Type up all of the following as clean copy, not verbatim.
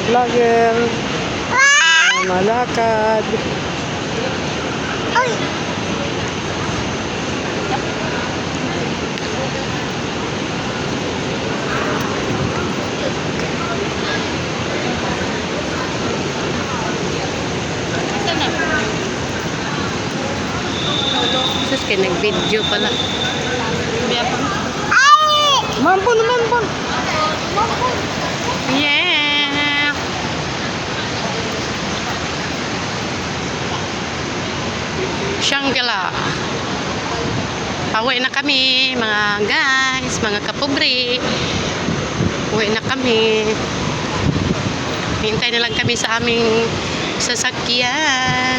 vlogger. Malakad. Ay! Sus, kaya nag-video pala. Mampun, mampun. Yeah! Shangri-La. Pauwi na kami, mga guys, mga kapobre. Uwi na kami. Hintay na lang kami sa aming sasakyan.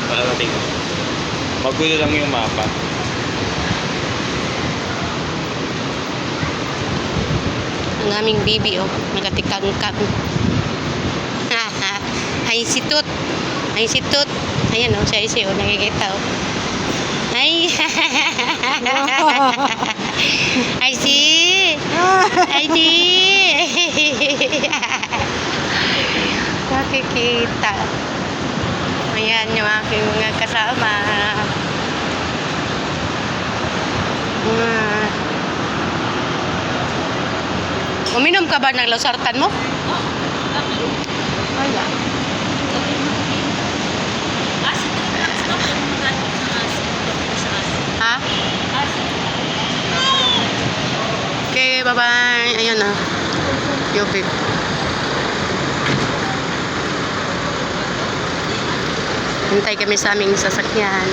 Parating. Magulo lang yung mapa. Ang aming bibi, oh, nagatikangkang. Ay, si Tut. Ay, si Tut. Ayan, oh, siya, oh, nakikita, oh. Ay, ay, si. Ay, si. Nakikita. Ayan, yung aking mga kasama. Uminom ka ba ng losartan mo? Wala. Ha? Okay, bye-bye. Ayan na. Yupik. Hintay kami sa aming sasakyan.